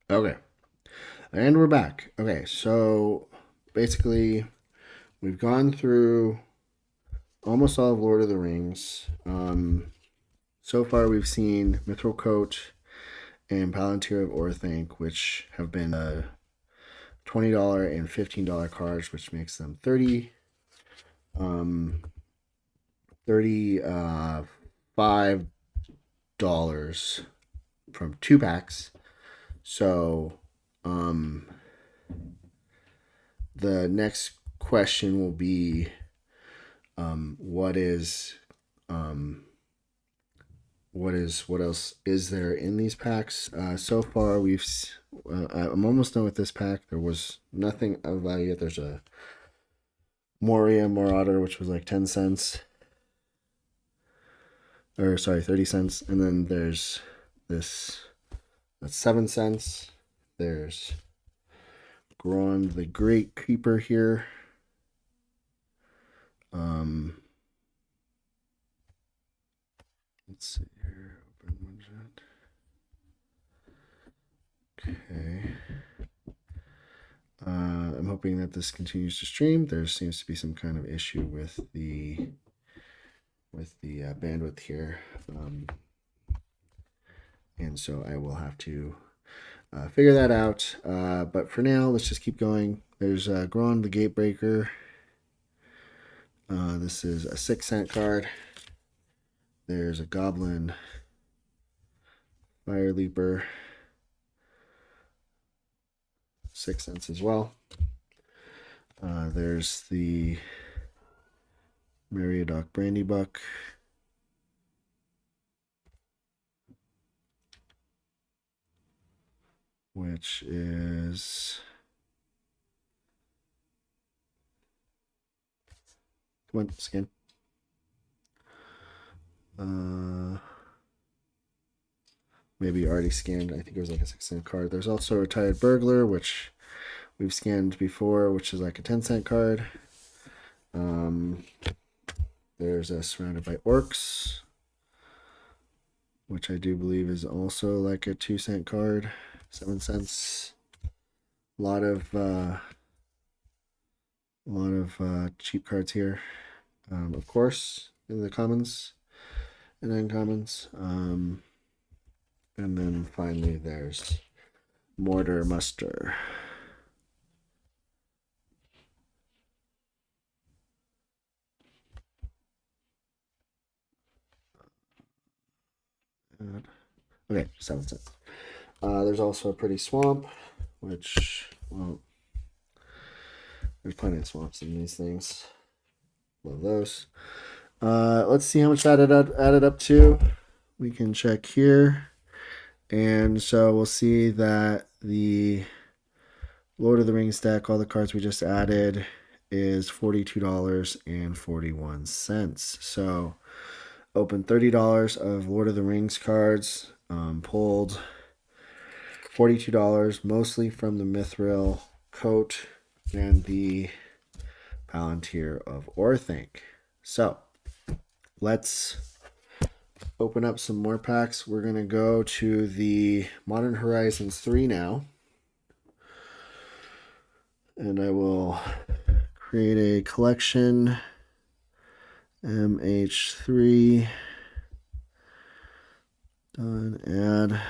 Okay, and we're back. Okay, so basically, we've gone through almost all of Lord of the Rings. So far, we've seen Mithril Coat and Palantir of Orthanc, which have been $20 and $15 cards, which makes them 35 dollars from 2 packs. So, um, the next question will be, um, what else is there in these packs? So far, I'm almost done with this pack. There was nothing of value yet. There's a Moria Marauder, which was like 10 cents, or sorry, 30 cents, and then there's this that's 7 cents. There's Gron the Great Keeper here. Um, let's see here. Open one shot. Okay. I'm hoping that this continues to stream. There seems to be some kind of issue with the bandwidth here, and so I will have to figure that out. But for now, let's just keep going. There's Gron the Gatebreaker. This is a 6-cent card. There's a Goblin Fire Leaper, 6 cents as well. There's the Meriadoc Brandybuck, which is, come on, scan. Maybe already scanned. I think it was like a 6-cent card. There's also a Retired Burglar, which we've scanned before, which is like a 10-cent card. There's a Surrounded by Orcs, which I do believe is also like a 2-cent card, 7 cents. A lot of cheap cards here. Of course, in the commons and uncommons. And then finally, there's Mortar Muster. Okay, 7 cents. There's also a Pretty Swamp, which, well, there's plenty of swamps in these things. Love those. Let's see how much that added up to. We can check here. And so we'll see that the Lord of the Rings deck, all the cards we just added, is $42.41. So open $30 of Lord of the Rings cards, pulled $42, mostly from the Mithril Coat and the Palantir of Orthanc. So let's open up some more packs. We're going to go to the Modern Horizons 3 now. And I will create a collection. MH3. Done. Add.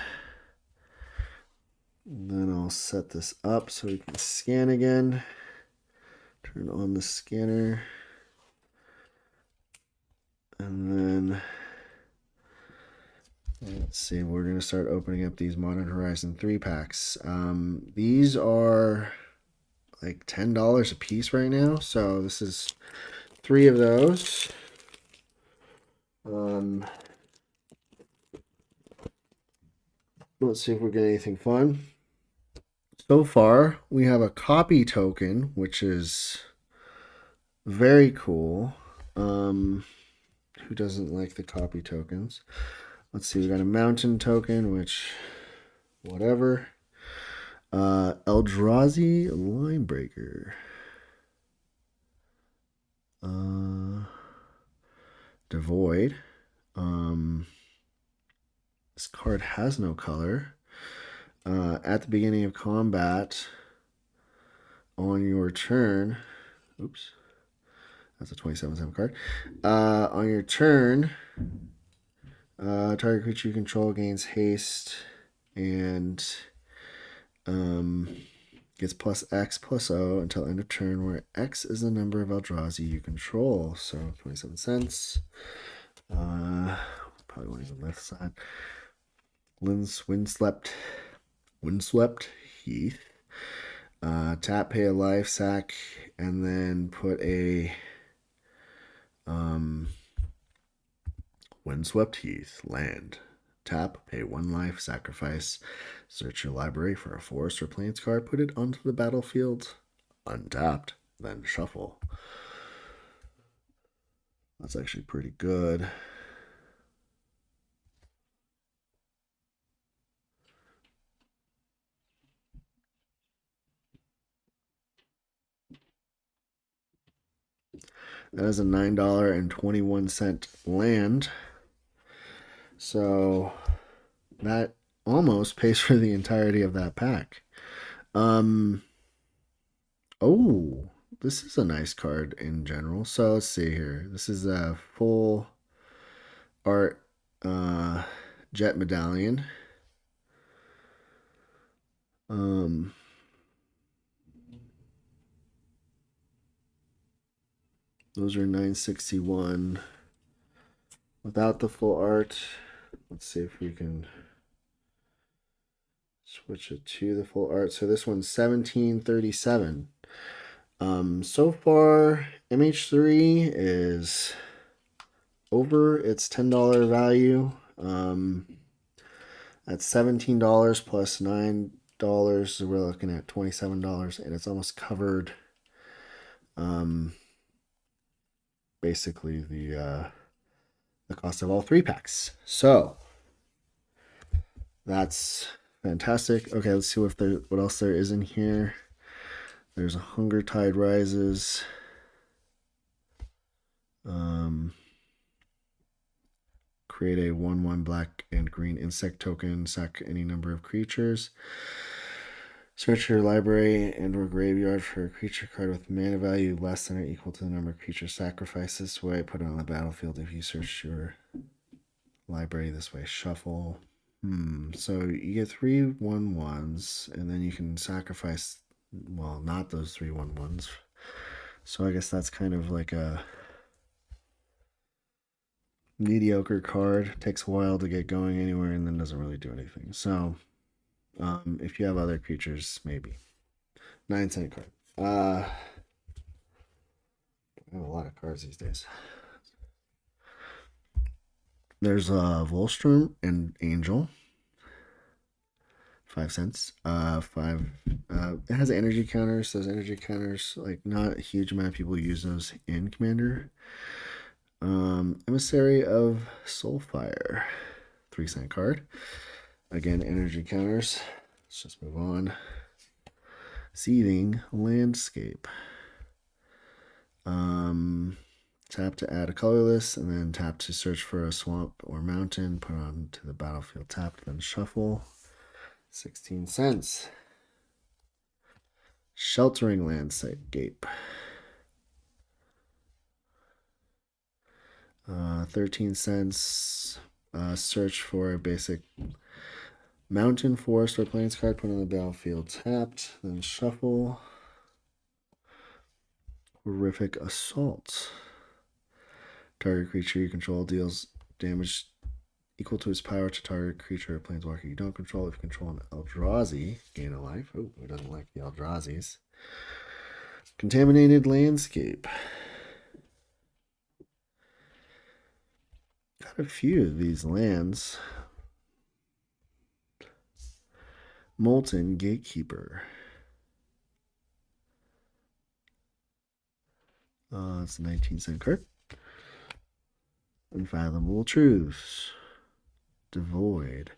And then I'll set this up so we can scan again. Turn on the scanner. And then let's see, we're going to start opening up these Modern Horizon 3 packs. These are like $10 a piece right now. So this is 3 of those. Let's see if we get anything fun. So far, we have a copy token, which is very cool. Who doesn't like the copy tokens? Let's see, we got a mountain token, which, whatever. Eldrazi Linebreaker. Devoid. This card has no color. At the beginning of combat, on your turn, oops, that's a 27/7 card. On your turn, target creature you control gains haste and gets plus X plus O until end of turn, where X is the number of Eldrazi you control. So 27 cents. Probably won't even lift side. Windswept Heath. Tap, pay a life, sack, and then put a Windswept Heath land. Tap, pay 1 life, sacrifice. Search your library for a forest or plains card, put it onto the battlefield, untapped, then shuffle. That's actually pretty good. That is a $9.21 land. So that almost pays for the entirety of that pack. Oh, this is a nice card in general. So let's see here. This is a full art jet medallion. Those are 961. Without the full art, let's see if we can switch it to the full art. So this one's 1737. So far, MH3 is over its $10 value. At $17 plus $9, so we're looking at $27, and it's almost covered. Basically the cost of all 3 packs. So that's fantastic. Okay, let's see what else there is in here. There's a Hunger Tide Rises. Create a 1/1 black and green insect token. Sack any number of creatures. Search your library and or graveyard for a creature card with mana value less than or equal to the number of creature sacrifices. This way, put it on the battlefield. If you search your library this way, shuffle. So you get 3 1/1s, and then you can sacrifice, well, not those 3 1/1s. So I guess that's kind of like a mediocre card. Takes a while to get going anywhere and then doesn't really do anything. So if you have other creatures, maybe. 9-cent card. I have a lot of cards these days. There's Volstrom and Angel. 5 cents. 5. It has energy counters. Those energy counters, like, not a huge amount of people use those in Commander. Emissary of Soulfire. 3-cent card. Again, energy counters. Let's just move on. Seething Landscape. Tap to add a colorless, and then tap to search for a swamp or mountain. Put on to the battlefield tapped, then shuffle. 16 cents. Sheltering Landscape. 13 cents. Search for a basic mountain, forest, or plains card. Put on the battlefield tapped, then shuffle. Horrific Assault. Target creature you control deals damage equal to its power to target creature or planeswalker you don't control. If you control an Eldrazi, gain a life. Oh, who doesn't like the Eldrazi's? Contaminated Landscape. Got a few of these lands. Molten Gatekeeper. It's a 19-cent card. Unfathomable Truths. Devoid.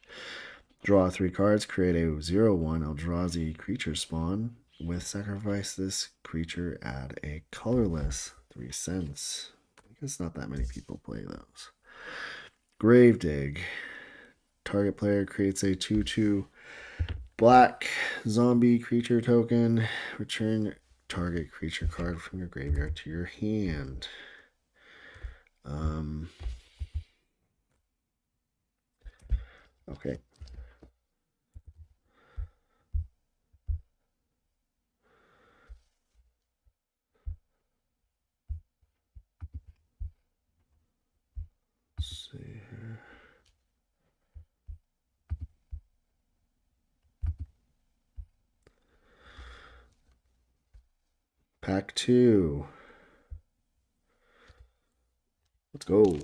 Draw 3 cards. Create a 0/1 Eldrazi creature spawn. With sacrifice this creature, add a colorless. 3 cents. I guess not that many people play those. Gravedig. Target player creates a 2/2 Black zombie creature token. Return target creature card from your graveyard to your hand. Okay. Let's see here. Pack 2. Let's go.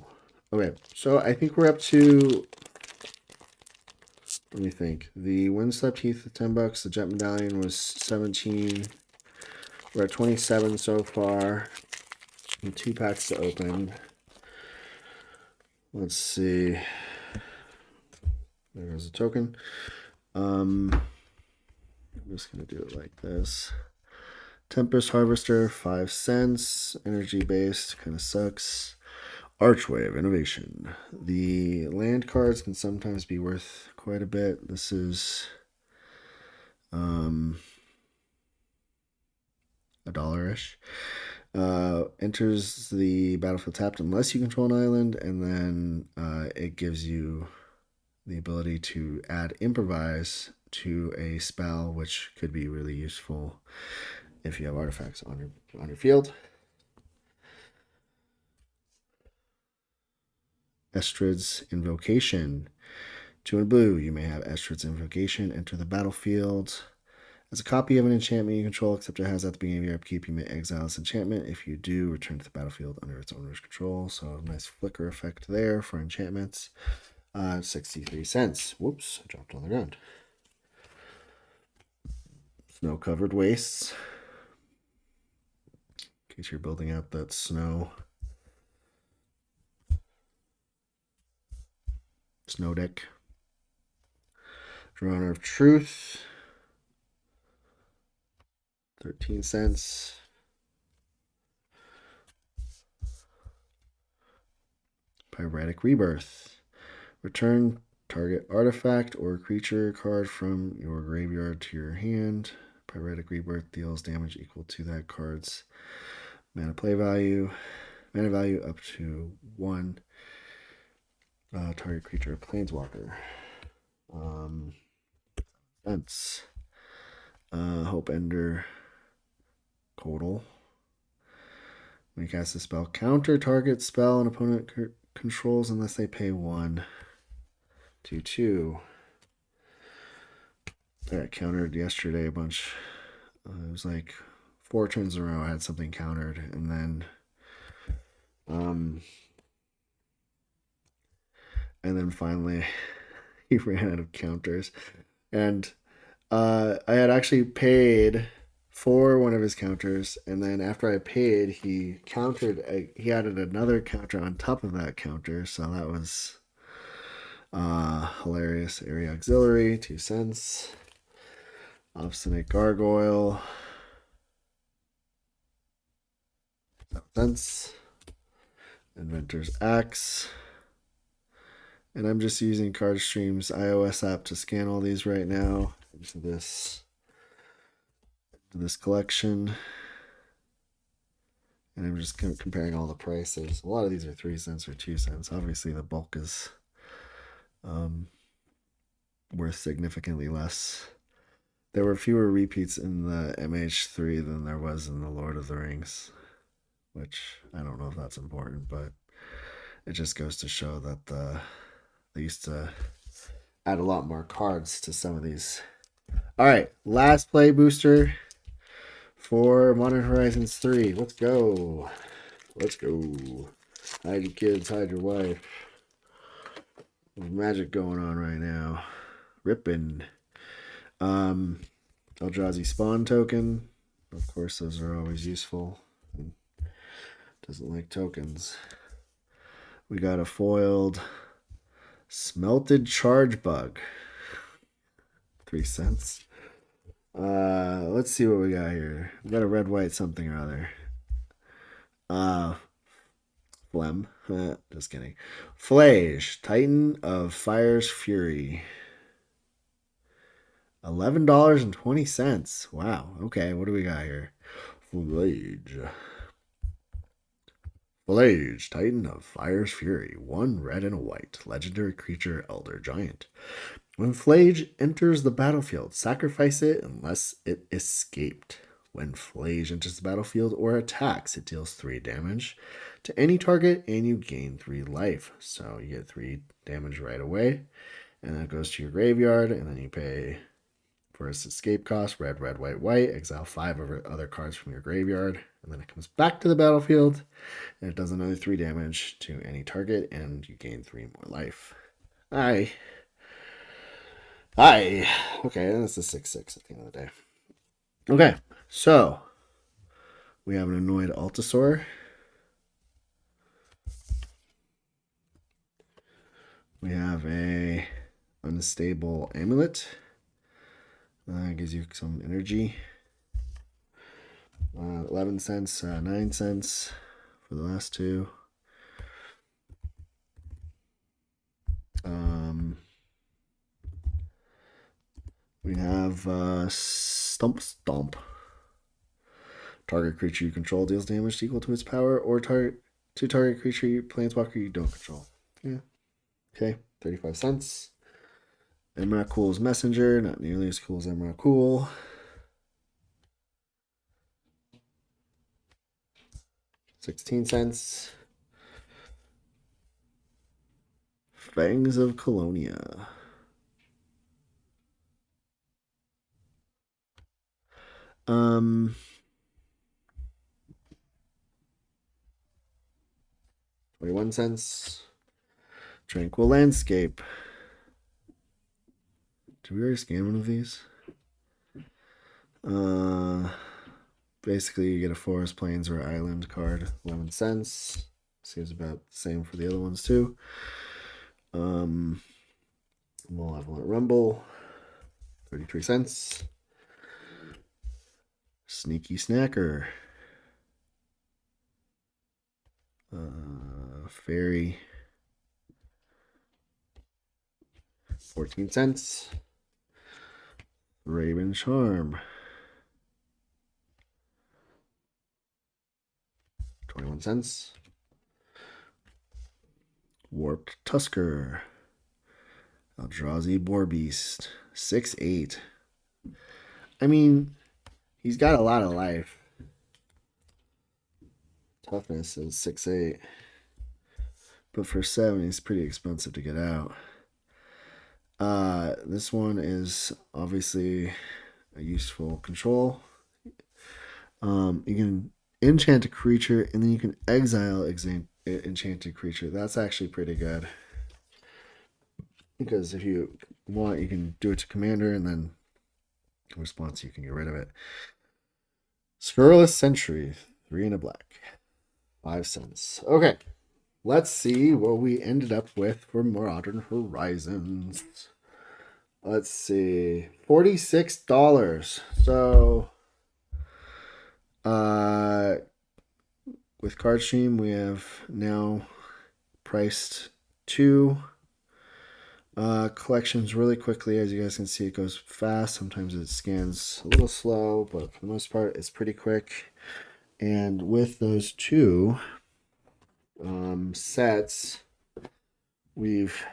Okay, so I think we're up to, let me think. The Windswept Heath was $10. The Jet Medallion was 17. We're at 27 so far. And 2 packs to open. Let's see. There's a token. I'm just gonna do it like this. Tempest Harvester, 5 cents. Energy based, kind of sucks. Archway of Innovation. The land cards can sometimes be worth quite a bit. This is $1-ish. Enters the battlefield tapped unless you control an island, and then it gives you the ability to add Improvise to a spell, which could be really useful if you have artifacts on your field. Estrid's Invocation. 2 in blue. You may have Estrid's Invocation enter the battlefield. As a copy of an enchantment you control, except it has at the beginning of your upkeep, you may exile this enchantment. If you do, return to the battlefield under its owner's control. So a nice flicker effect there for enchantments. 63 cents. Whoops, I dropped on the ground. Snow-covered wastes. In case you're building out that snow deck. Drawer of Truth. 13 cents. Pyretic Rebirth. Return target artifact or creature card from your graveyard to your hand. Pyretic Rebirth deals damage equal to that card's mana value up to 1. Target creature, Planeswalker. Fence. Hope Ender. Codal. When you cast a spell, counter target spell an opponent controls unless they pay 1. 2/2. I got countered yesterday a bunch. It was like 4 turns in a row I had something countered, and then finally he ran out of counters, and I had actually paid for one of his counters, and then after I paid, he added another counter on top of that counter, so that was hilarious. Area Auxiliary, 2 cents. Obstinate Gargoyle, 7 cents. Inventor's Axe. And I'm just using CardStream's iOS app to scan all these right now into this collection. And I'm just comparing all the prices. A lot of these are 3 cents or 2 cents. Obviously, the bulk is worth significantly less. There were fewer repeats in the MH3 than there was in the Lord of the Rings, which I don't know if that's important, but it just goes to show that they used to add a lot more cards to some of these. All right, last play booster for Modern Horizons 3. Let's go. Let's go. Hide your kids, hide your wife. There's magic going on right now. Rippin'. Eldrazi Spawn token. Of course, those are always useful. Doesn't like tokens. We got a foiled Smelted Charge Bug. 3 cents. Let's see what we got here. We got a red, white, something or other. Phlegm. Just kidding. Flage, Titan of Fire's Fury. $11.20. Wow. Okay, what do we got here? Flage, Titan of Fire's Fury. 1 red and a white. Legendary creature, Elder Giant. When Flage enters the battlefield, sacrifice it unless it escaped. When Flage enters the battlefield or attacks, it deals 3 damage to any target and you gain 3 life. So you get 3 damage right away. And then it goes to your graveyard, and then you pay for its escape cost, red, red, white, white, exile 5 other cards from your graveyard, and then it comes back to the battlefield, and it does another 3 damage to any target, and you gain 3 more life. Aye. Okay, that's a 6/6 at the end of the day. Okay, so we have an annoyed Altasaur. We have a unstable amulet. Gives you some energy. 11 cents, 9 cents for the last 2. We have Stomp. Target creature you control deals damage equal to its power, or target creature planeswalker you don't control. Yeah. Okay, 35 cents. Emrakul's Messenger, not nearly as cool as Emrakul. 16 cents. Fangs of Colonia. Um, 21 cents. Tranquil Landscape. Did we already scan one of these? Basically, you get a Forest, Plains, or Island card. 11 cents. Seems about the same for the other ones, too. Malevolent Rumble. 33 cents. Sneaky Snacker. Fairy. 14 cents. Raven Charm. 21 cents. Warped Tusker. Eldrazi Boarbeast. 6/8. I mean, he's got a lot of life. Toughness is 6/8. But for 7, he's pretty expensive to get out. This one is obviously a useful control. You can enchant a creature, and then you can exile enchanted creature. That's actually pretty good. Because if you want, you can do it to commander, and then in response, you can get rid of it. Scurrilous Sentry, 3 and a black. 5 cents. Okay. Let's see what we ended up with for Modern Horizons. Let's see. $46. So, with CardStream, we have now priced 2 collections really quickly. As you guys can see, it goes fast. Sometimes it scans a little slow, but for the most part, it's pretty quick. And with those 2 sets, we've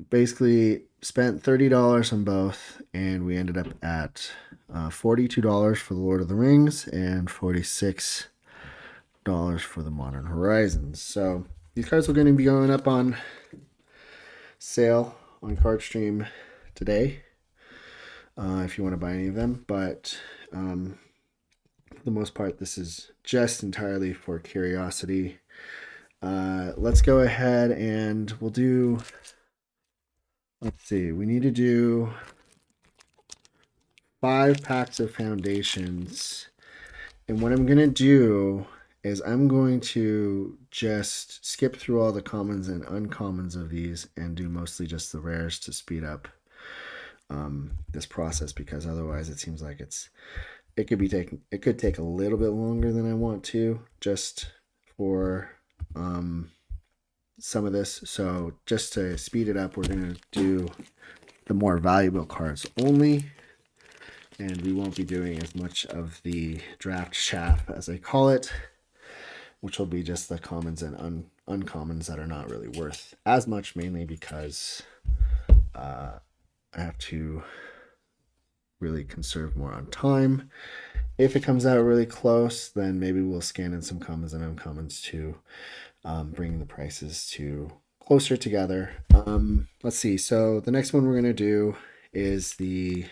basically spent $30 on both, and we ended up at $42 for the Lord of the Rings and $46 for the Modern Horizons. So these cards are going to be going up on sale on CardStream today if you want to buy any of them, but for the most part, this is just entirely for curiosity. Let's go ahead and we'll do, let's see, we need to do 5 packs of foundations. And what I'm going to do is I'm going to just skip through all the commons and uncommons of these and do mostly just the rares to speed up this process, because otherwise it seems like it could take a little bit longer than I want to, just for some of this. So just to speed it up, we're going to do the more valuable cards only. And we won't be doing as much of the draft chaff, as I call it, which will be just the commons and uncommons that are not really worth as much, mainly because I have to really conserve more on time. If it comes out really close, then maybe we'll scan in some commons and uncommons to bring the prices to closer together. Let's see. So the next one we're going to do is the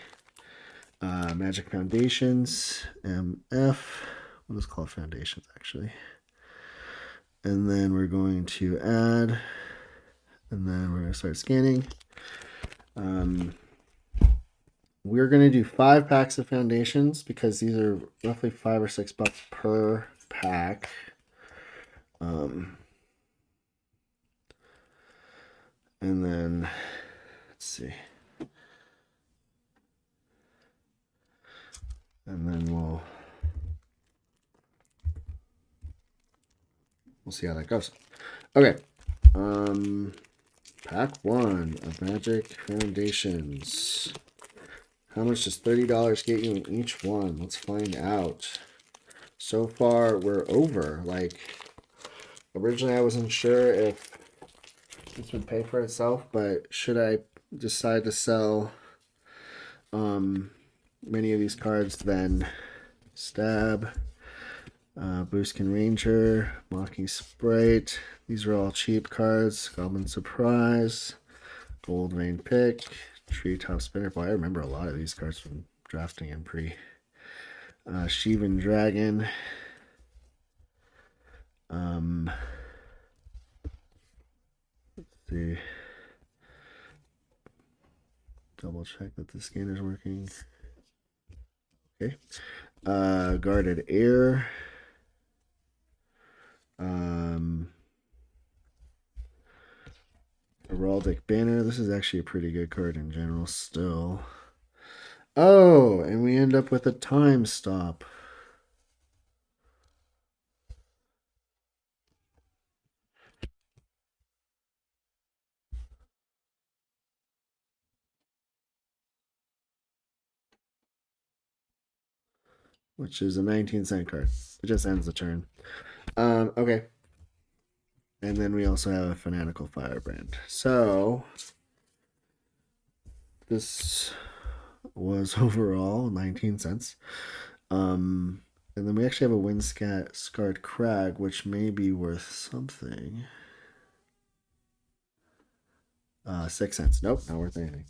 Magic Foundations, MF. We'll just call it Foundations, actually. And then we're going to add, and then we're going to start scanning. We're going to do 5 packs of Foundations because these are roughly $5 or $6 per pack. And then, let's see. And then we'll see how that goes. Okay. Pack 1 of Magic Foundations. How much does $30 get you in each one? Let's find out. So far, we're over. Like, originally I wasn't sure if this would pay for itself, but should I decide to sell many of these cards, then Stab, Booskin Ranger, Mocking Sprite. These are all cheap cards. Goblin Surprise, Gold Rain Pick, Treetop Spinner. Boy, I remember a lot of these cards from drafting and pre. Sheevan Dragon. Let's see. Double check that the scanner's working. Okay. Guarded Air. Heraldic Banner. This is actually a pretty good card in general still. Oh, and we end up with a time stop. Which is a 19-cent card. It just ends the turn. Okay. And then we also have a Fanatical Firebrand. So this was overall 19 cents. And then we actually have a Windscarred Crag, which may be worth something. 6 cents. Nope, not worth anything.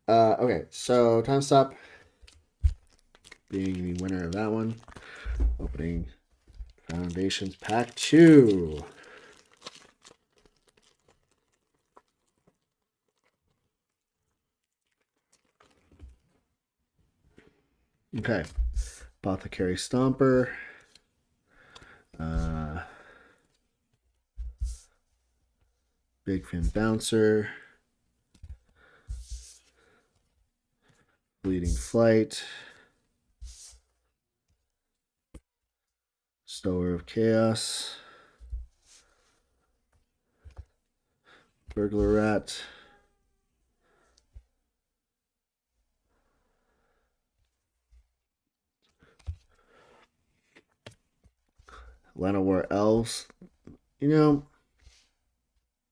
Okay, so time stop. Being the winner of that one. Opening Foundations Pack 2. Okay. Apothecary Stomper. Big Fin Bouncer. Bleeding Flight. Stower of Chaos. Burglar Rat. Llanowar Elves. You know,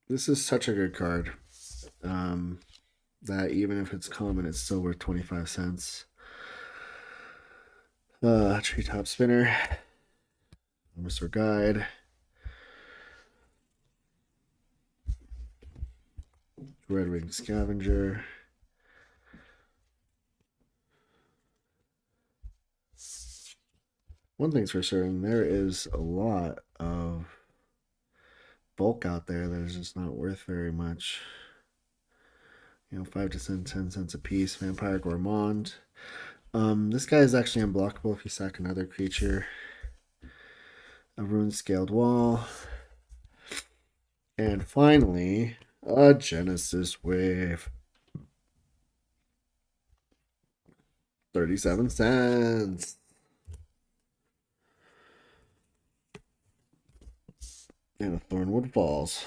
this is such a good card that even if it's common, it's still worth 25 cents. Treetop Spinner. Mr. Guide. Red Wing Scavenger. One thing's for certain, there is a lot of bulk out there that is just not worth very much. You know, 5 to 10 cents a piece. Vampire Gourmand. This guy is actually unblockable if you sack another creature. A Rune Scaled Wall. And finally, a Genesis Wave. 37 cents. And a Thornwood Falls.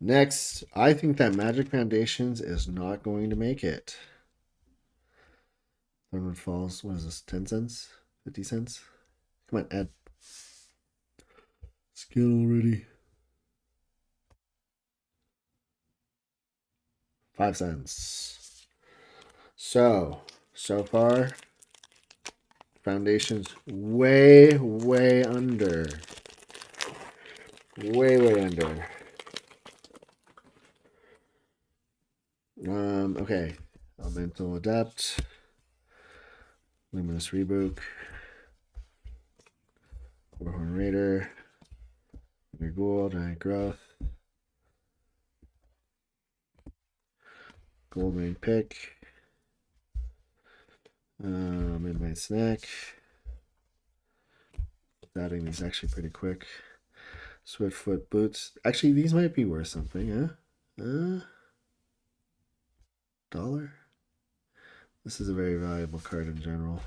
Next, I think that Magic Foundations is not going to make it. Thornwood Falls, what is this, 10 cents? 50 cents? Come on, add. Scan already. 5 cents. So far, Foundations way under. Way under. Okay. Elemental Adept. Luminous Rebook. Warhorn Raider. Gold, Giant Growth. Gold Rain Pick. Midnight Snack. Adding these actually pretty quick. Swiftfoot Boots. Actually, these might be worth something, huh? $1. This is a very valuable card in general.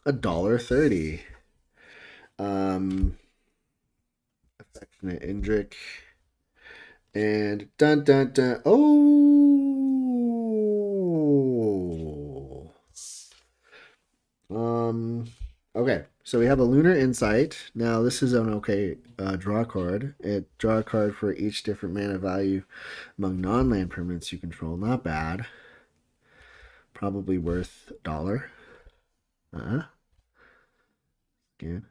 $1.30. Affectionate Indrik. And dun dun dun. Oh. Okay, so we have a Lunar Insight. Now this is an okay draw card. It draw a card for each different mana value among non-land permanents you control. Not bad. Probably worth $1. Scan.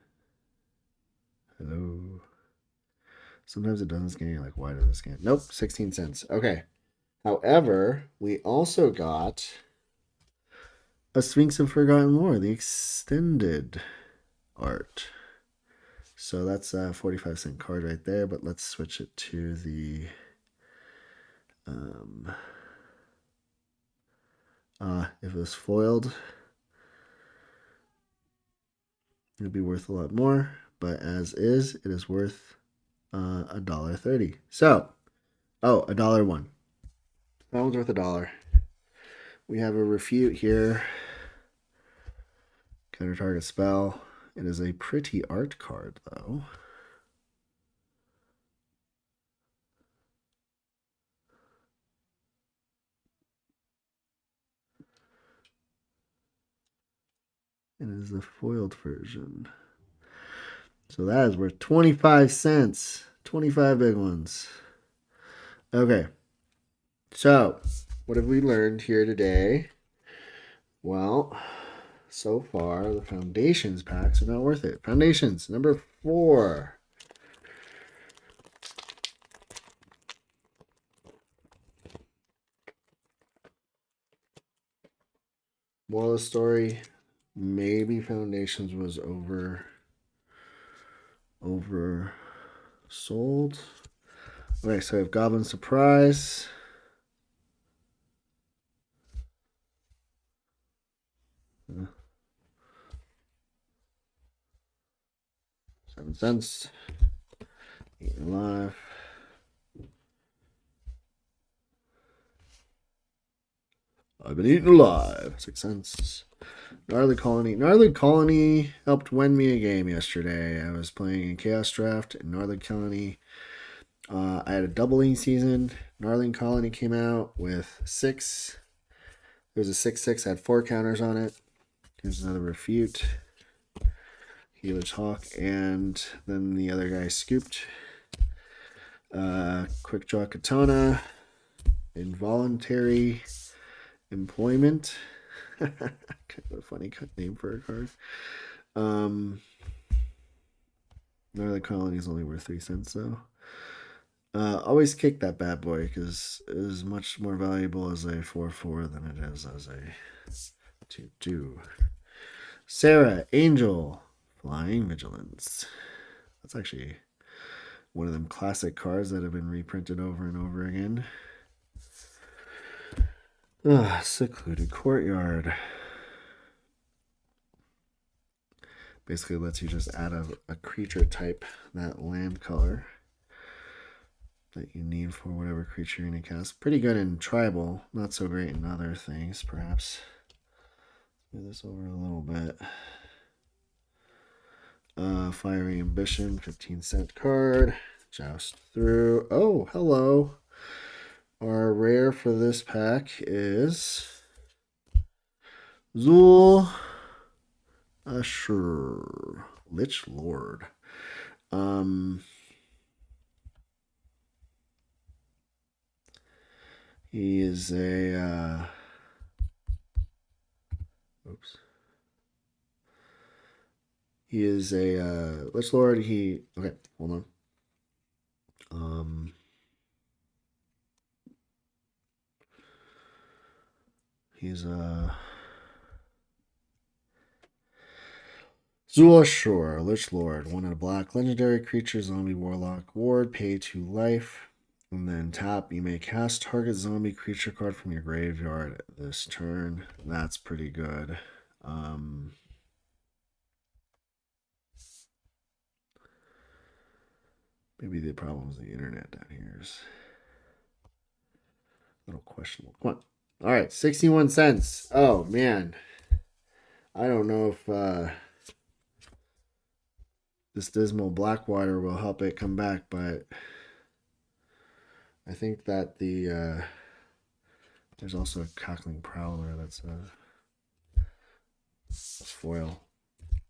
Hello. Sometimes it doesn't scan. You're like, why does it scan? Nope, 16 cents. Okay. However, we also got a Sphinx of Forgotten Lore, the extended art. So that's a 45-cent card right there, but let's switch it to the if it was foiled, it would be worth a lot more, but as is, it is worth $1.30. So, $1.01. That one's worth $1. We have a refute here. Counter target spell. It is a pretty art card, though. It is the foiled version. So that is worth 25 cents. 25 big ones. Okay. So, what have we learned here today? Well, so far, the Foundations packs are not worth it. Foundations, number 4. Moral of the story, maybe Foundations was oversold. Okay, so we have Goblin Surprise. $0.07. Eaten alive. I've been eaten alive. 6 cents. Gnarly Colony. Gnarly Colony helped win me a game yesterday. I was playing in Chaos Draft in Gnarly Colony. I had a doubling season. Gnarly Colony came out with 6. There was a 6/6. Had 4 counters on it. Here's another refute. Healer's Hawk. And then the other guy scooped. Quick Draw Katana. Involuntary Employment. Kind of a funny name for a card. Gnarly Colony is only worth 3 cents, though. Always kick that bad boy because it is much more valuable as a 4/4 than it is as a 2/2. Sarah, Angel, Flying Vigilance. That's actually one of them classic cards that have been reprinted over and over again. Secluded Courtyard. Basically lets you just add a creature type, that land color that you need for whatever creature you're going to cast. Pretty good in tribal, not so great in other things, perhaps. Move this over a little bit. Fiery Ambition, 15-cent card. Joust through. Oh, hello. Our rare for this pack is Zul Ashur, Lich Lord. He is a oops. He is a Lich Lord. Okay, hold on. He's a Zulashur, Lich Lord, 1 in a black, legendary creature, zombie warlock, ward, pay 2 life, and then tap. You may cast target zombie creature card from your graveyard this turn. That's pretty good. Maybe the problem is the internet down here is a little questionable. Come on. All right, 61 cents. Oh, man. I don't know if this dismal Blackwater will help it come back, but I think that there's also a Cackling Prowler that's a foil.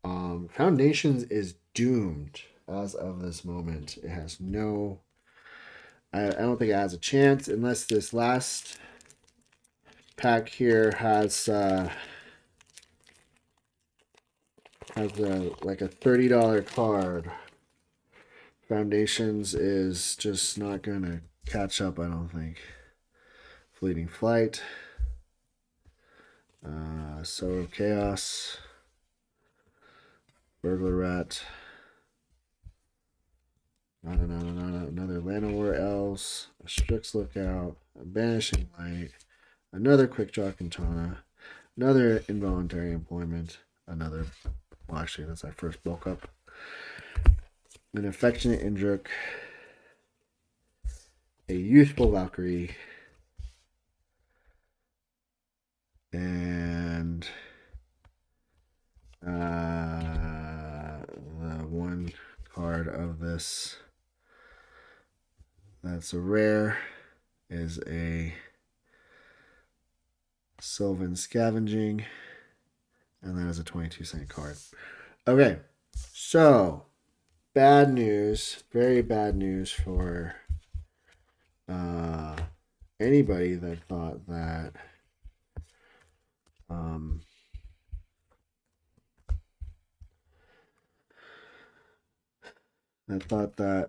Foundations is doomed as of this moment. It has no... I don't think it has a chance unless this last pack here has like a $30 card. Foundations is just not gonna catch up, I don't think. Fleeting Flight. So Chaos. Burglar Rat. Another Llanowar Elves. A Strix Lookout. A Banishing Light. Another Quick Draw Katana. Another Involuntary Employment. Another... Well, actually, that's our first bulk up. An Affectionate Indruk. A Youthful Valkyrie. And the one card of this that's a rare is a Sylvan Scavenging, and that is a 22-cent card. Okay, so bad news, very bad news for anybody that thought that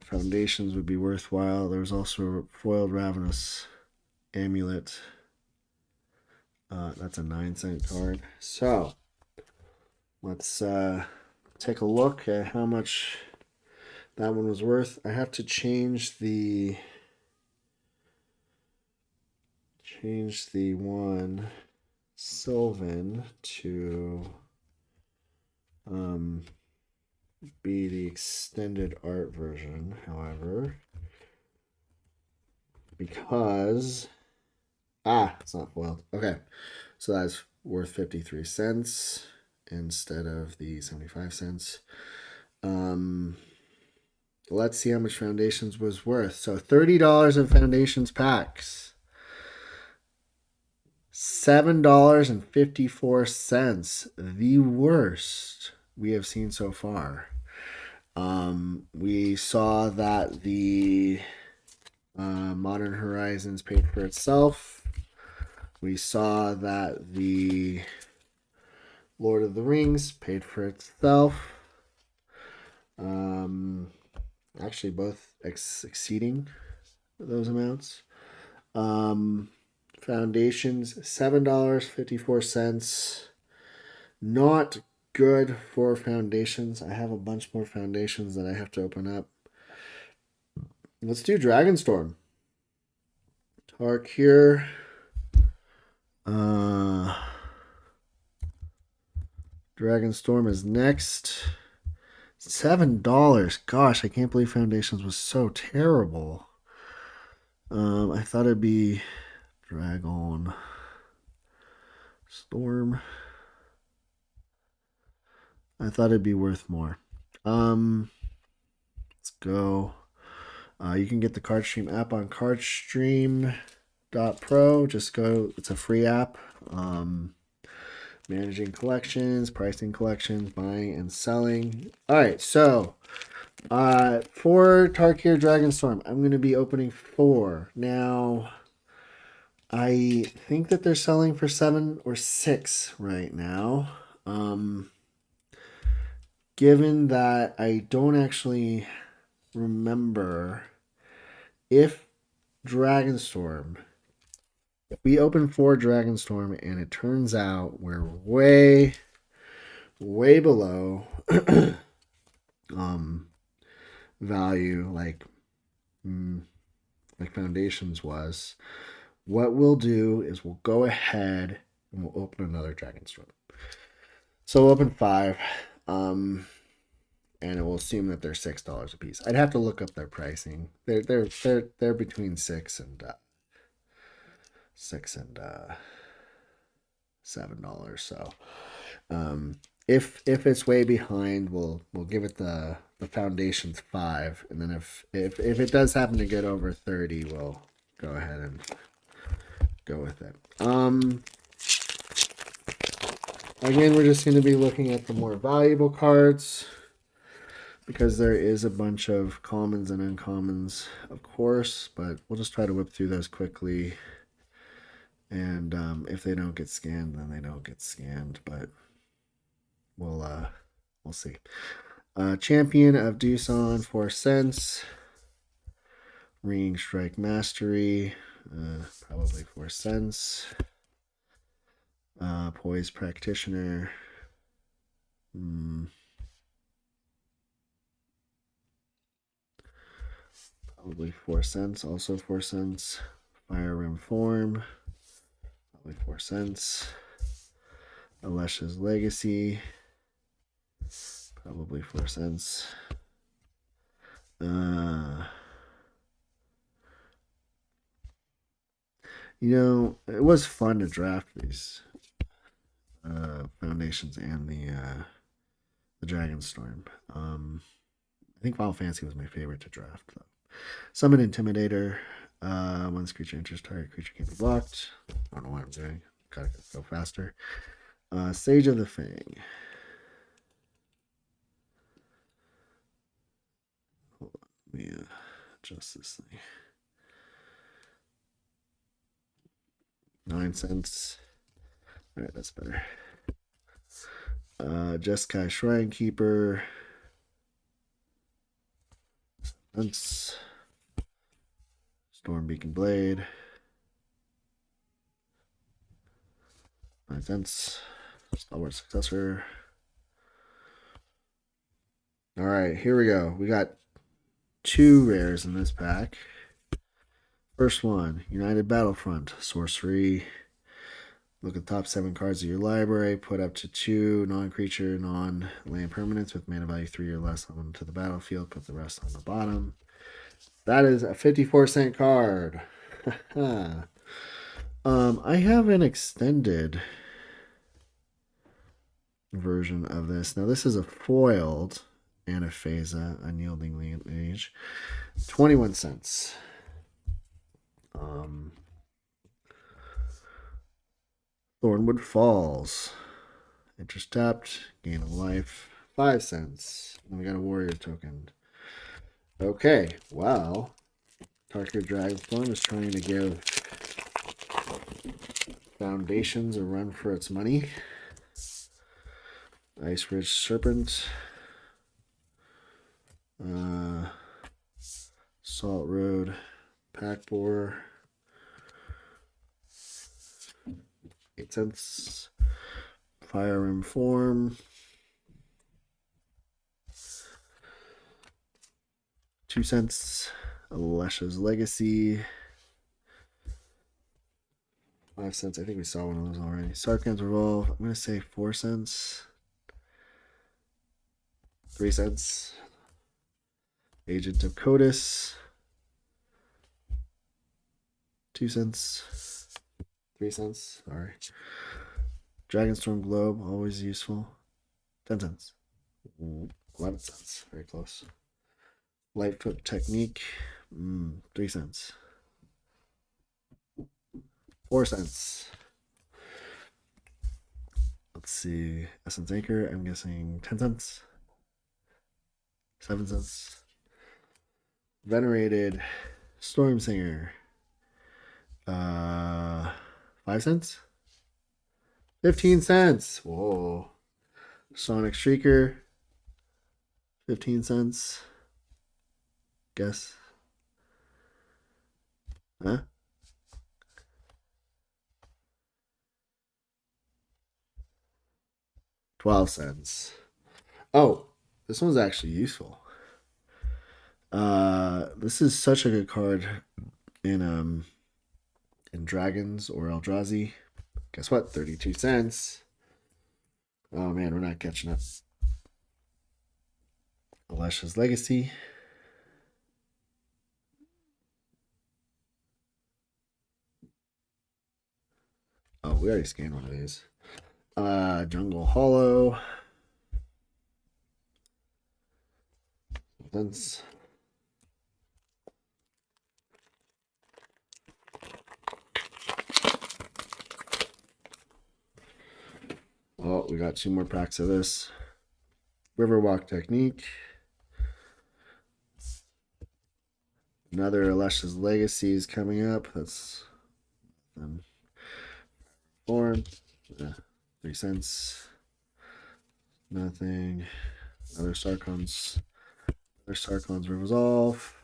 foundations would be worthwhile. There was also a foiled Ravenous Amulet. That's a 9-cent card. So let's take a look at how much that one was worth. I have to change the one Sylvan to be the extended art version, however, because it's not foiled. Okay, so that's worth 53 cents instead of the 75 cents. Let's see how much Foundations was worth. So $30 in Foundations packs. $7.54. The worst we have seen so far. We saw that the Modern Horizons paid for itself. We saw that the Lord of the Rings paid for itself. Actually, both exceeding those amounts. Foundations, $7.54. Not good for Foundations. I have a bunch more Foundations that I have to open up. Let's do Dragonstorm. Tarkir. Dragonstorm is next. $7. Gosh, I can't believe Foundations was so terrible. I thought it'd be Dragon Storm. I thought it'd be worth more. Let's go. You can get the CardStream app on CardStream.pro. Just go. It's a free app. Managing collections, pricing collections, buying and selling. All right, so for Tarkir Dragonstorm, I'm going to be opening 4. Now, I think that they're selling for 7 or 6 right now. Given that I don't actually remember if Dragonstorm, if we open 4 Dragonstorm and it turns out we're way below value like Foundations was, what we'll do is we'll go ahead and we'll open another Dragonstorm. So we'll open 5, and it will assume that they're $6 a piece. I'd have to look up their pricing. They're between $6 and $7. So if it's way behind, we'll give it the Foundations 5, and then if it does happen to get over 30, we'll go ahead and go with it. Again, we're just going to be looking at the more valuable cards because there is a bunch of commons and uncommons, of course, but we'll just try to whip through those quickly. And if they don't get scanned, then they don't get scanned, but we'll see. Champion of Doosan, 4 cents. Ringing Strike Mastery, probably 4 cents. Poise Practitioner. Probably 4 cents, also 4 cents. Fire Rim Form, probably 4 cents. Alesha's Legacy, probably 4 cents. It was fun to draft these Foundations and the Dragonstorm. I think Final Fantasy was my favorite to draft, though. Summon Intimidator. Once creature enters target, creature can't be blocked. I don't know what I'm doing. Gotta go faster. Sage of the Fang. Hold on. Let me adjust this thing. 9 cents. All right, that's better. Jeskai Shrine Keeper. Cents. Storm Beacon Blade. 9 cents. Stalwart Successor. All right, here we go. We got 2 rares in this pack. First one, United Battlefront, sorcery. Look at the top 7 cards of your library. Put up to 2 non-creature, non-land permanents with mana value 3 or less onto the battlefield. Put the rest on the bottom. That is a 54-cent card. I have an extended version of this. Now, this is a foiled Anaphasa, Unyielding Lineage. 21 cents. Thornwood Falls. Interest tapped. Gain of life. 5 cents. And we got a warrior token. Okay, well, Tarkir Dragonstorm is trying to give Foundations a run for its money. Ice Ridge Serpent. Salt Road. Pack Boar. 8 cents. Fire Rim Form. 2 cents. Alesha's Legacy. 5 cents. I think we saw one of those already. Sarkhan's Revolve. I'm going to say 4 cents. 3 cents. Agent of Codis. 2 cents. 3 cents. Sorry. Dragonstorm Globe. Always useful. 10 cents. 11 cents. Very close. Lightfoot Technique. 3 cents. 4 cents. Let's see. Essence Anchor. I'm guessing 10 cents. 7 cents. Venerated Storm Singer. 5 cents. 15 cents. Whoa. Sonic Streaker. 15 cents. Guess. Huh? 12 cents. Oh, this one's actually useful. This is such a good card in Dragons or Eldrazi. Guess what? 32 cents. Oh man, we're not catching up. Alesha's Legacy. Oh, we already scanned one of these. Jungle Hollow. Cents. Oh, we got 2 more packs of this. Riverwalk Technique. Another Alesha's Legacy is coming up. That's form. 3 cents. Nothing. Other Sarkhan's Resolve.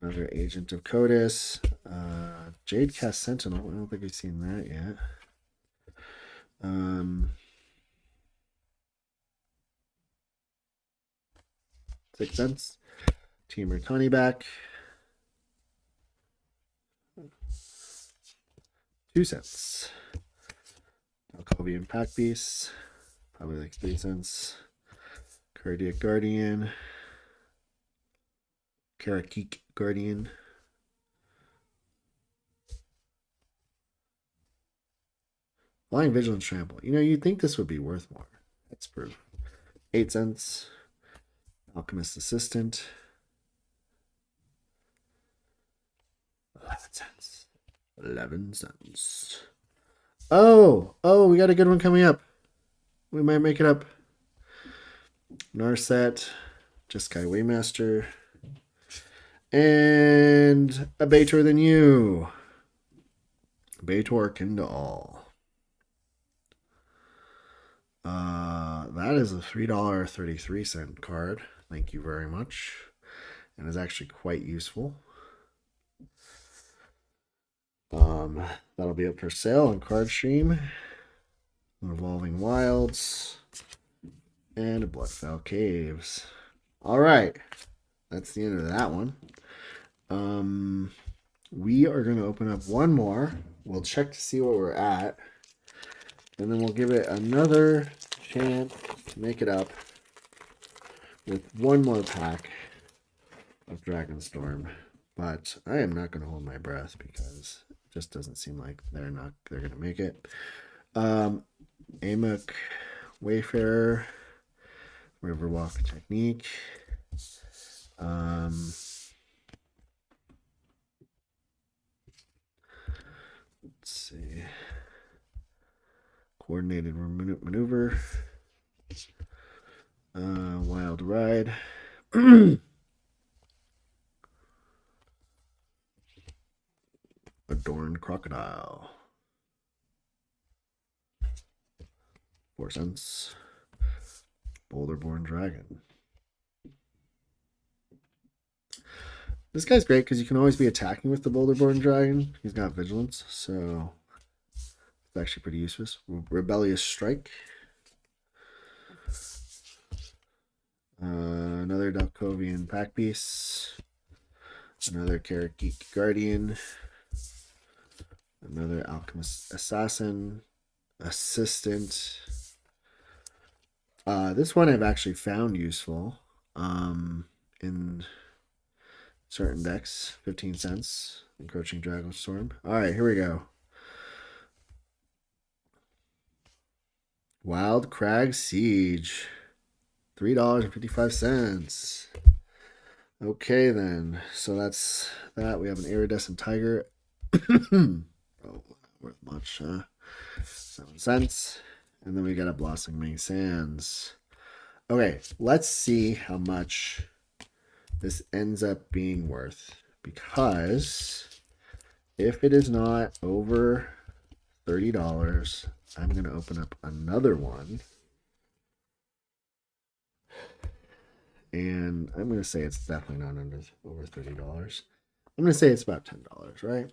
Another Agent of Codis. Jadecast Sentinel. I don't think we've seen that yet. 6 cents. Teamer Tony back. 2 cents. Alcovian Pack Piece. Probably like 3 cents. Cardiac Guardian. Karakik Guardian. Flying Vigilance Trample. You know, you'd think this would be worth more. That's proof. 8 cents. Alchemist Assistant. 11 cents. 11 cents. Oh, we got a good one coming up. We might make it up. Narset, Jeskai Waymaster, and a Baitor Than You. Baitor Kindle. That is a $3.33 card. Thank you very much. And is actually quite useful. That'll be up for sale on CardStream. Evolving Wilds. And a Bloodfell Caves. All right. That's the end of that one. We are going to open up one more. We'll check to see where we're at. And then we'll give it another chance to make it up with one more pack of Dragonstorm. But I am not going to hold my breath because it just doesn't seem like they're going to make it. Amok Wayfarer, Riverwalk Technique. Let's see. Coordinated Maneuver. Wild Ride. Adorned Crocodile. 4 cents. Boulderborn Dragon. This guy's great because you can always be attacking with the Boulderborn Dragon. He's got Vigilance, so it's actually pretty useful. Rebellious Strike. Another Dalkovian Pack Piece. Another Karakik Guardian. Another Alchemist Assassin. Assistant. This one I've actually found useful in certain decks. 15 cents. Encroaching Dragonstorm. Alright, here we go. Wild Crag Siege. $3.55. Okay, then. So that's that. We have an iridescent tiger. Oh, worth much, huh? 7 cents. And then we got a blossoming sands. Okay, let's see how much this ends up being worth. Because if it is not over $30, I'm going to open up another one. And I'm going to say it's definitely not over $30. I'm going to say it's about $10, right?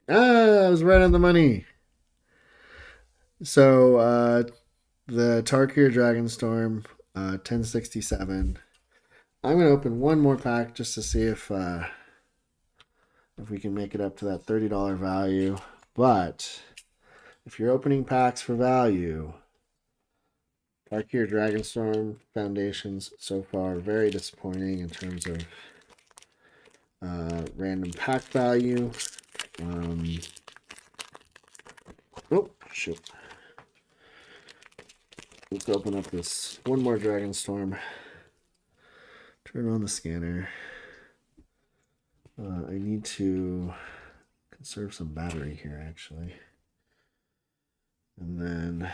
I was right on the money. So the Tarkir Dragonstorm, 1067. I'm gonna open one more pack just to see if we can make it up to that $30 value. But if you're opening packs for value, Tarkir Dragonstorm Foundations so far very disappointing in terms of random pack value. Oh, shoot. Let's open up this one more Dragonstorm. Turn on the scanner. I need to conserve some battery here, actually. And then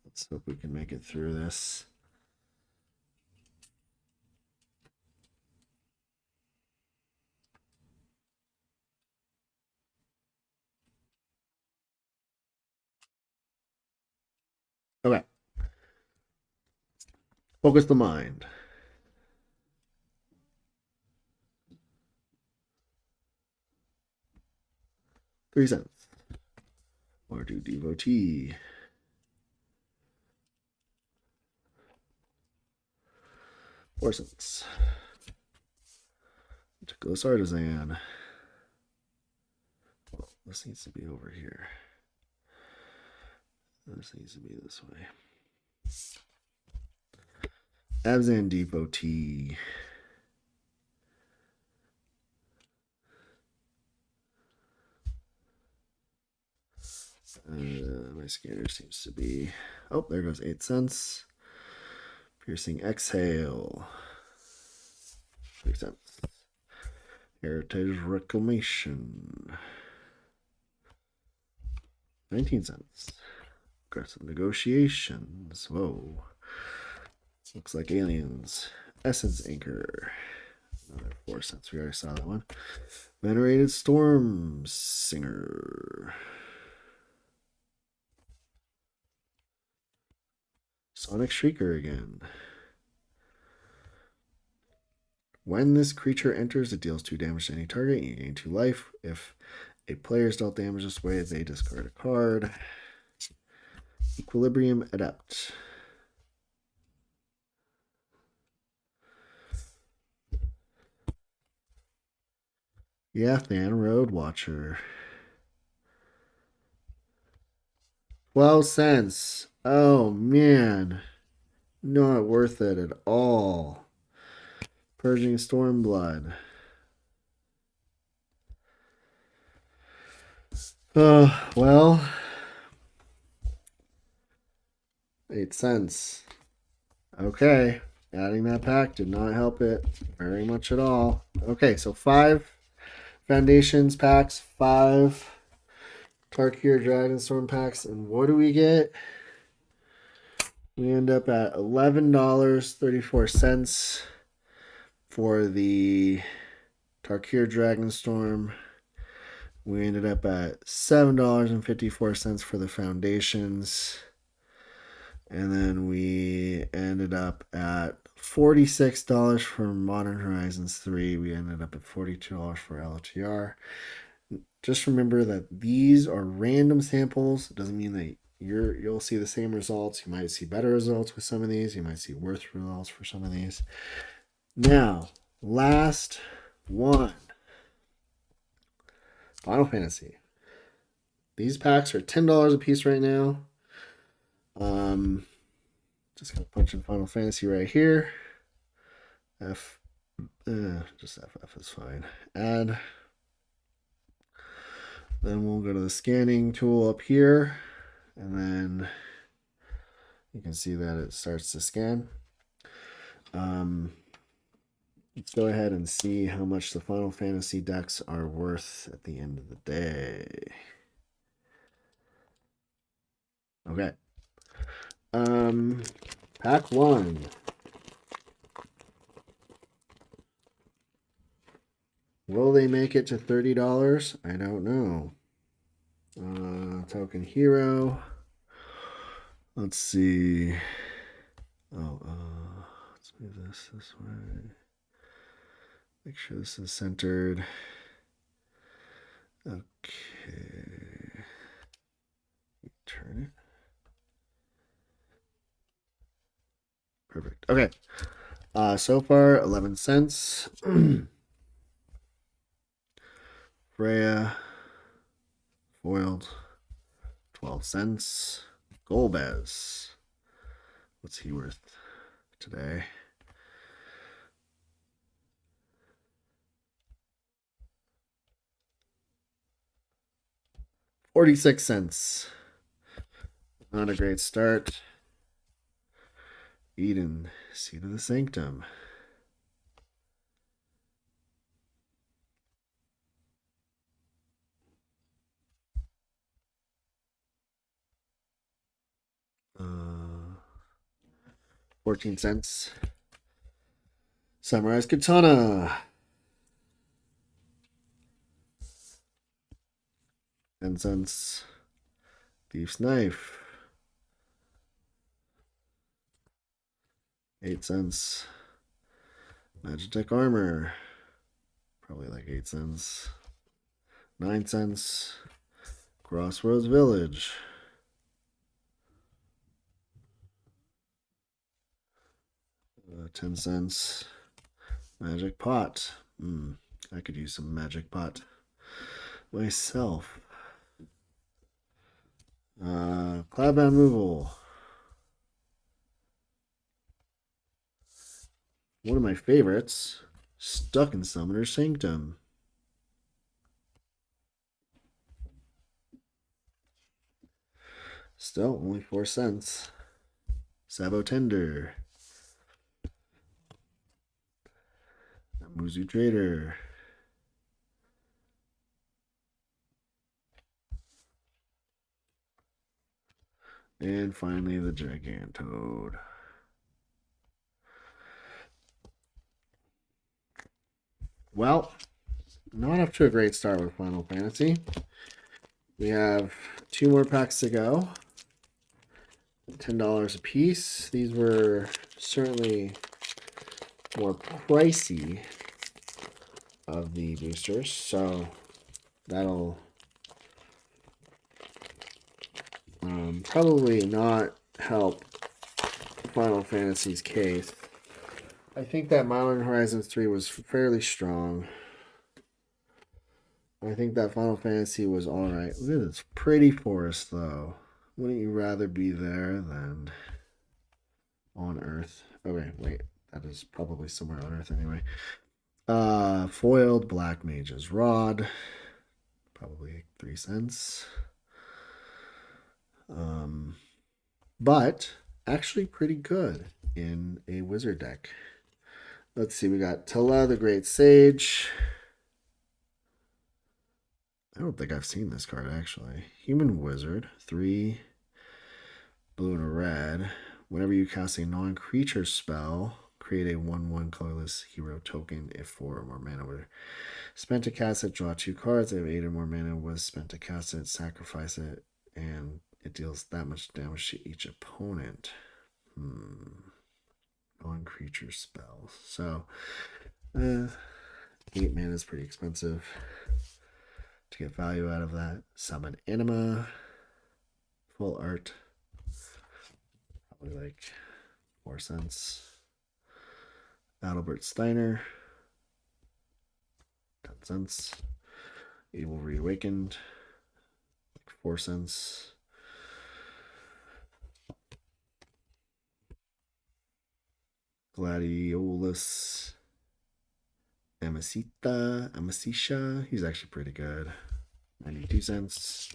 let's hope we can make it through this. Okay. Focus the mind. $0.03. Or do devotee. $0.04. Meticulous artisan. Well, this needs to be over here. This needs to be this way. Abzan devotee. My scanner seems to be. Oh, there goes 8 cents. Piercing exhale. 3 cents. Heritage reclamation. 19 cents. Aggressive negotiations. Whoa. Looks like aliens. Essence anchor. Another 4 cents. We already saw that one. Venerated storm singer. Sonic Shrieker again. When this creature enters, it deals 2 damage to any target. You gain 2 life. If a player's dealt damage this way, they discard a card. Equilibrium Adept. Yathan Road Watcher. 12 cents. Oh, man. Not worth it at all. Purging Stormblood. Well. 8 cents. Okay. Adding that pack did not help it very much at all. Okay, so 5 Foundations packs, 5 Tarkir Dragonstorm packs, and what do we get? We end up at $11.34 for the Tarkir Dragonstorm. We ended up at $7.54 for the Foundations. And then we ended up at $46 for Modern Horizons 3. We ended up at $42 for LOTR. Just remember that these are random samples. It doesn't mean that you'll see the same results. You might see better results with some of these. You might see worse results for some of these. Now, last one. Final Fantasy. These packs are $10 a piece right now. Just gonna punch in Final Fantasy right here. Just FF is fine. Add. Then we'll go to the scanning tool up here, and then you can see that it starts to scan. Let's go ahead and see how much the Final Fantasy decks are worth at the end of the day. Okay. Pack 1. Will they make it to $30? I don't know. Token Hero. Let's see. Oh, let's move this way. Make sure this is centered. Okay. Turn it. Perfect. Okay. So far, 11 cents. Freya. Foiled. 12 cents. Golbez. What's he worth today? $0.46. Not a great start. Eden, Seed of the Sanctum. Uh, 14 cents. Samurai's Katana. 10 cents. Thief's Knife. 8 cents. Magitech Armor. Probably like 8 cents. 9 cents. Crossroads Village. 10 cents. Magic Pot. I could use some Magic Pot myself. Cloudbound Removal. One of my favorites. Stuck in Summoner's Sanctum. Still only 4 cents. Sabo Tender. Muzu Trader. And finally the Gigantoad. Well, not up to a great start with Final Fantasy. We have 2 more packs to go. $10 a piece. These were certainly more pricey of the boosters, so that'll probably not help Final Fantasy's case. I think that Modern Horizons 3 was fairly strong. I think that Final Fantasy was alright. Look at this pretty forest, though. Wouldn't you rather be there than on Earth? Okay, wait. That is probably somewhere on Earth anyway. Foiled Black Mage's Rod. Probably 3 cents. But actually pretty good in a wizard deck. Let's see, we got Tilla the Great Sage. I don't think I've seen this card actually. Human Wizard, 3 blue and a red. Whenever you cast a non-creature spell, create a 1/1 colorless hero token if 4 or more mana were spent to cast it. Draw 2 cards. If 8 or more mana was spent to cast it, sacrifice it, and it deals that much damage to each opponent. Non-creature spells. So, 8 mana is pretty expensive to get value out of that. Summon Anima. Full art. Probably like 4 cents. Adalbert Steiner. 10 cents. Evil Reawakened. Like 4 cents. Gladiolus Amasicia. He's actually pretty good. 92 cents.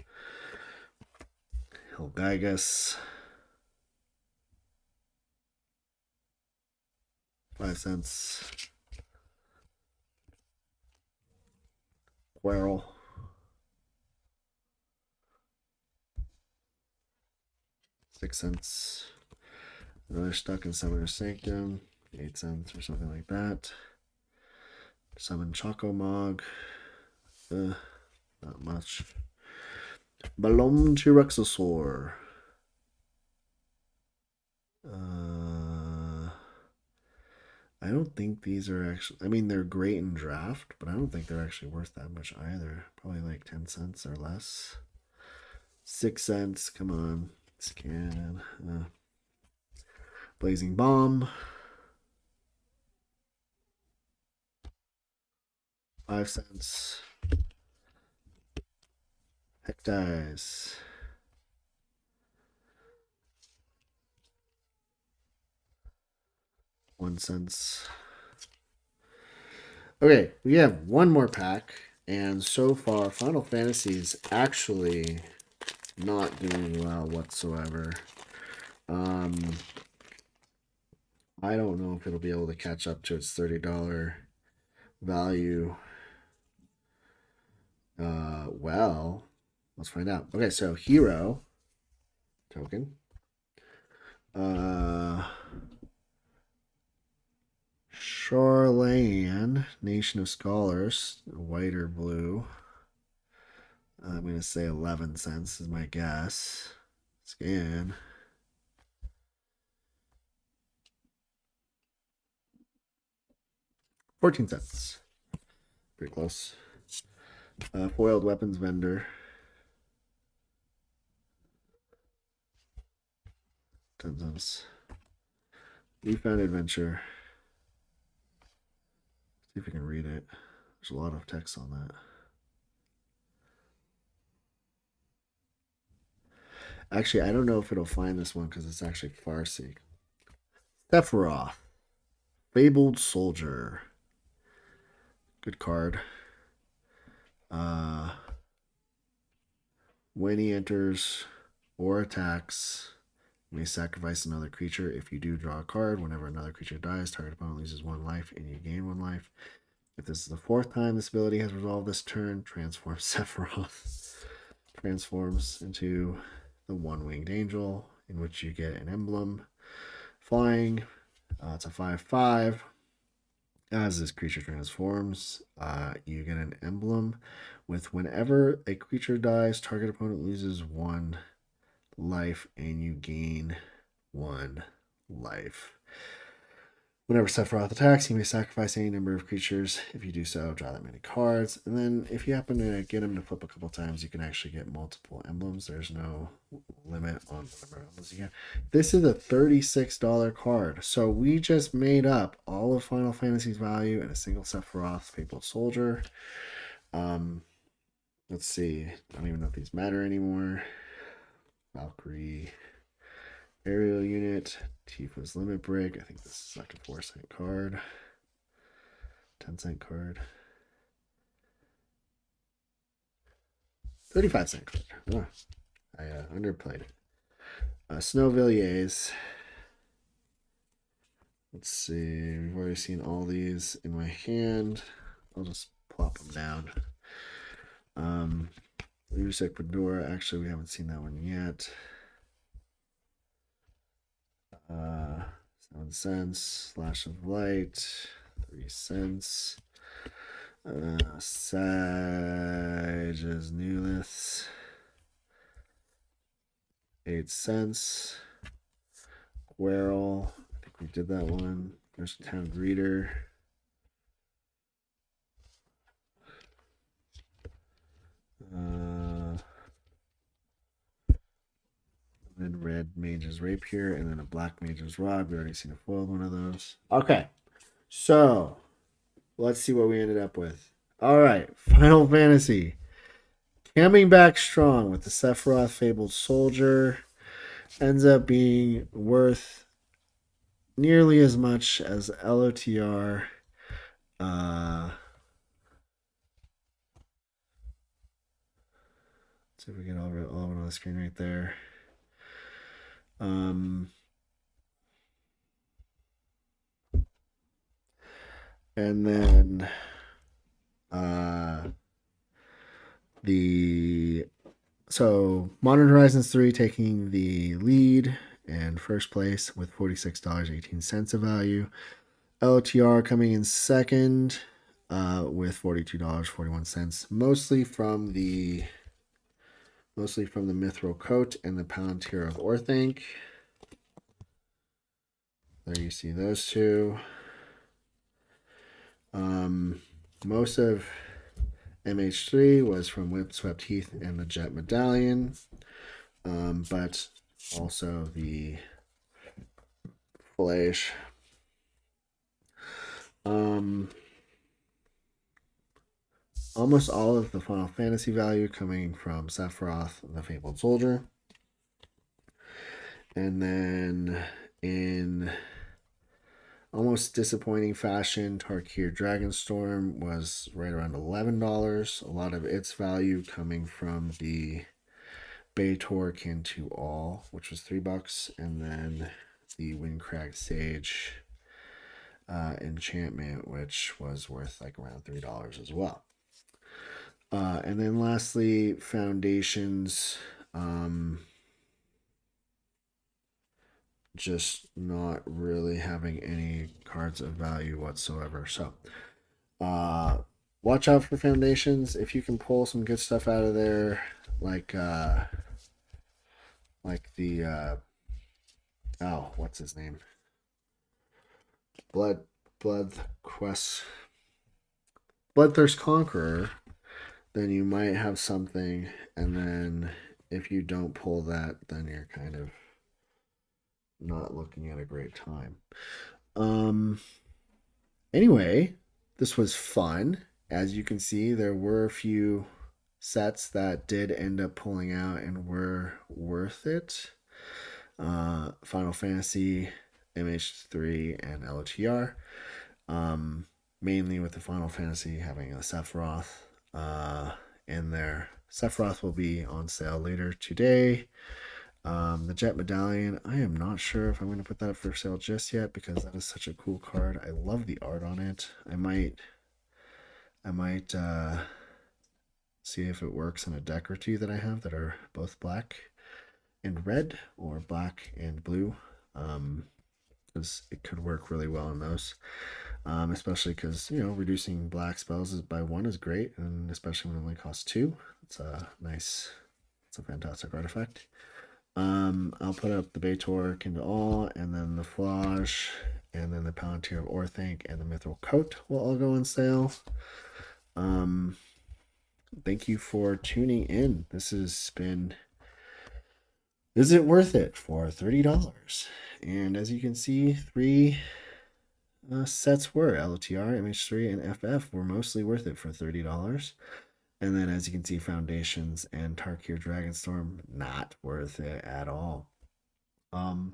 Hilgigas, 5 cents. Quirrell, 6 cents. Another Stuck in Summoner's Sanctum, 8 cents or something like that. Summon Choco Mog, not much. Balloon Tyrannosaur. I don't think these are actually. I mean, they're great in draft, but I don't think they're actually worth that much either. Probably like 10 cents or less. 6 cents. Come on. Scan. Blazing Bomb. 5 cents. Hectize. 1 cent. Okay, we have one more pack, and so far, Final Fantasy is actually not doing well whatsoever. I don't know if it'll be able to catch up to its $30 value. Well, let's find out. Okay, so Hero token. Shoreland, Nation of Scholars, white or blue. I'm going to say 11 cents is my guess. Scan. $0.14. Pretty close. Foiled weapons vendor. 10 cents. Newfound adventure. See if we can read it. There's a lot of text on that. Actually, I don't know if it'll find this one because it's actually Farsi. Sephiroth. Fabled Soldier. Good card. When he enters or attacks, you may sacrifice another creature. If you do, draw a card. Whenever another creature dies, target opponent loses 1 life and you gain 1 life. If this is the 4th time this ability has resolved this turn, transform Sephiroth. Transforms into the One-Winged Angel, in which you get an emblem. Flying. It's a 5/5. As this creature transforms, you get an emblem with whenever a creature dies, target opponent loses 1 life and you gain 1 life. Whenever Sephiroth attacks, you may sacrifice any number of creatures. If you do so, draw that many cards. And then if you happen to get him to flip a couple times, you can actually get multiple emblems. There's no limit on whatever emblems you get. This is a $36 card. So we just made up all of Final Fantasy's value in a single Sephiroth Fabled Soldier. Let's see. I don't even know if these matter anymore. Valkyrie. Aerial unit, Tifa's limit break. I think this is like a 4-cent card. 10-cent card. 35-cent card. Oh, I underplayed it. Snowvilliers. Let's see. We've already seen all these in my hand. I'll just plop them down. Lusek Fedora. Actually, we haven't seen that one yet. 7 cents. Slash of Light. 3 cents. Sage's Newliths. 8 cents. Quirrell. I think we did that one. There's a Town Greeter. Then red Mage's Rapier, and then a black Mage's Rod. We've already seen a foiled one of those. Okay, so let's see what we ended up with. All right, Final Fantasy. Coming back strong with the Sephiroth Fabled Soldier. Ends up being worth nearly as much as LOTR. See if we get all of it on the screen right there. And then Modern Horizons 3 taking the lead and first place with $46.18 of value. LOTR coming in second with $42.41, mostly from the Mithril Coat and the Palantir of Orthanc. There you see those two. Most of MH3 was from Windswept Heath and the Jet Medallion, but also the Flash. Almost all of the Final Fantasy value coming from Sephiroth and the Fabled Soldier. And then in almost disappointing fashion, Tarkir Dragonstorm was right around $11. A lot of its value coming from the Baitor Kin to All, which was $3, and then the Windcrag Sage enchantment, which was worth like around $3 as well. And then lastly, Foundations. Just not really having any cards of value whatsoever. So watch out for Foundations. If you can pull some good stuff out of there, like the what's his name? Bloodthirst Conqueror, then you might have something, and then if you don't pull that, then you're kind of not looking at a great time. Anyway, this was fun. As you can see, there were a few sets that did end up pulling out and were worth it. Final Fantasy, MH3, and LOTR. Mainly with the Final Fantasy having a Sephiroth in there. Sephiroth will be on sale later today. The Jet Medallion, I am not sure if I'm going to put that up for sale just yet because that is such a cool card. I love the art on it. I might see if it works in a deck or two that I have that are both black and red or black and blue, because it could work really well in those. Especially because, reducing black spells by 1 is great, and especially when it only costs 2. It's a fantastic artifact. I'll put up the Baitor Kin to All, and then the Flage, and then the Palantir of Orthanc, and the Mithril Coat will all go on sale. Thank you for tuning in. This has been Is It Worth It for $30. And as you can see, 3 sets were LOTR, MH3, and FF were mostly worth it for $30. And then as you can see, Foundations and Tarkir Dragonstorm, not worth it at all. The